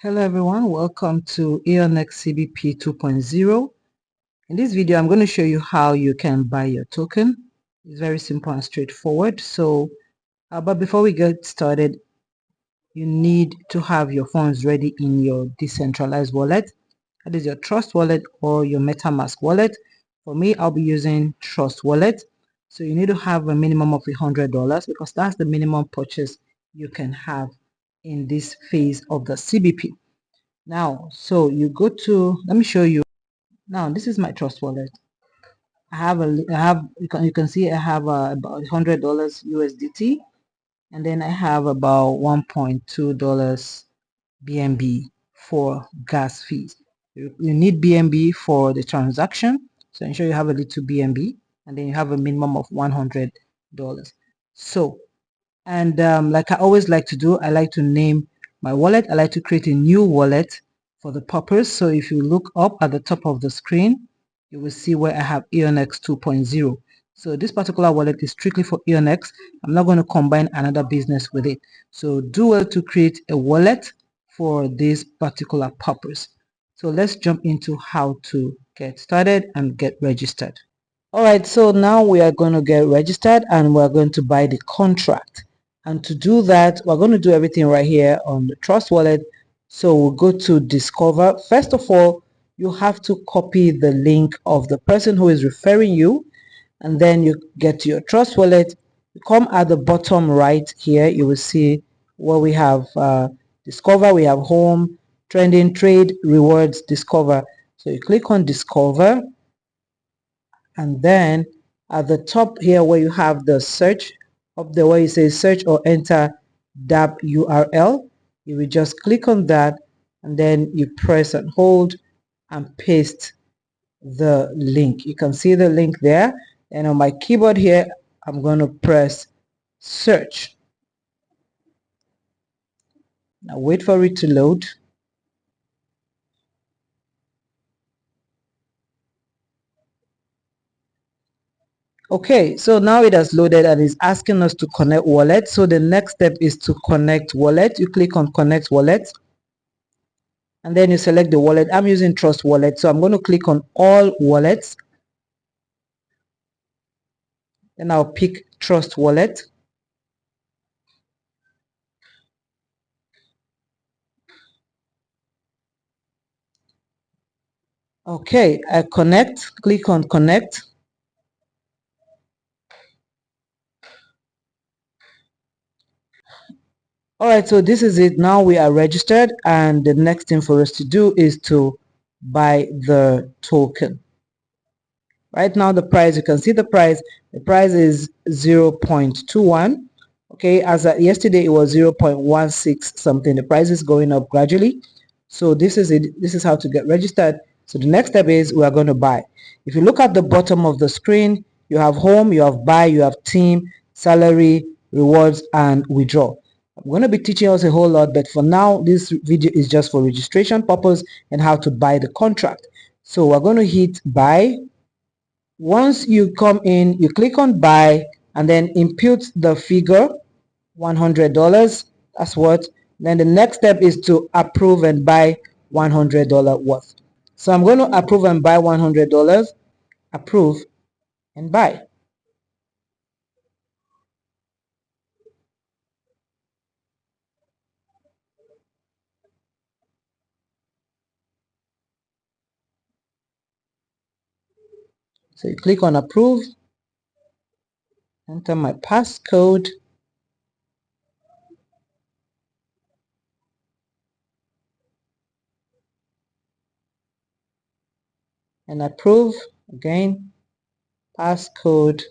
Hello everyone, welcome to EONX CBP 2.0. In this video, I'm going to show you how you can buy your token. It's very simple and straightforward. But before we get started, you need to have your funds ready in your decentralized wallet. That is your Trust wallet or your MetaMask wallet. For me, I'll be using Trust wallet. So you need to have a minimum of $100 because that's the minimum purchase you can have in this phase of the CBP. Now, so you go to, let me show you. Now, this is my Trust wallet. You can see I have about $100 USDT, and then I have about $1.2 BNB for gas fees. You need BNB for the transaction, so ensure you have a little BNB, and then you have a minimum of $100. So, and like I always like to do, I like to name my wallet. I like to create a new wallet for the purpose. So if you look up at the top of the screen, you will see where I have EONX 2.0. So this particular wallet is strictly for EONX. I'm not going to combine another business with it. So do well to create a wallet for this particular purpose. So let's jump into how to get started and get registered. Alright, so now we are going to get registered and we're going to buy the contract. And to do that, we're going to do everything right here on the Trust wallet. So we'll go to Discover. First of all, you have to copy the link of the person who is referring you. And then you get to your Trust wallet. You come at the bottom right here, you will see where we have Discover, we have Home, Trending, Trade, Rewards, Discover. So you click on Discover. And then at the top here where you have the search, up there where you say search or enter DApp URL, you will just click on that and then you press and hold and paste the link. You can see the link there, and on my keyboard here I'm going to press search. Now wait for it to load. Okay, so now it has loaded and is asking us to connect wallet. So the next step is to connect wallet. You click on connect wallet and then you select the wallet. I'm using Trust wallet, so I'm going to click on all wallets. Then I'll pick Trust wallet. Okay, I connect, click on connect. Alright, so this is it. Now we are registered and the next thing for us to do is to buy the token. Right now the price, you can see the price is 0.21. Okay, as at yesterday it was 0.16 something. The price is going up gradually. So this is it. This is how to get registered. So the next step is we are going to buy. If you look at the bottom of the screen, you have home, you have buy, you have team, salary, rewards, and withdraw. I'm going to be teaching us a whole lot, but for now this video is just for registration purpose and how to buy the contract. So we're going to hit buy. Once you come in, you click on buy and then impute the figure, $100. That's what. Then the next step is to approve and buy $100 worth. So I'm going to approve and buy $100. Approve and buy. So you click on approve, enter my passcode, and approve again, passcode,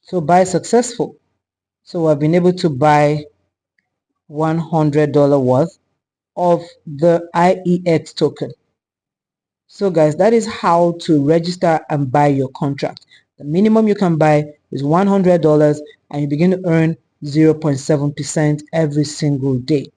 so buy successful. So I've been able to buy $100 worth of the EONX token. So guys, that is how to register and buy your contract. The minimum you can buy is $100 and you begin to earn 0.7% every single day.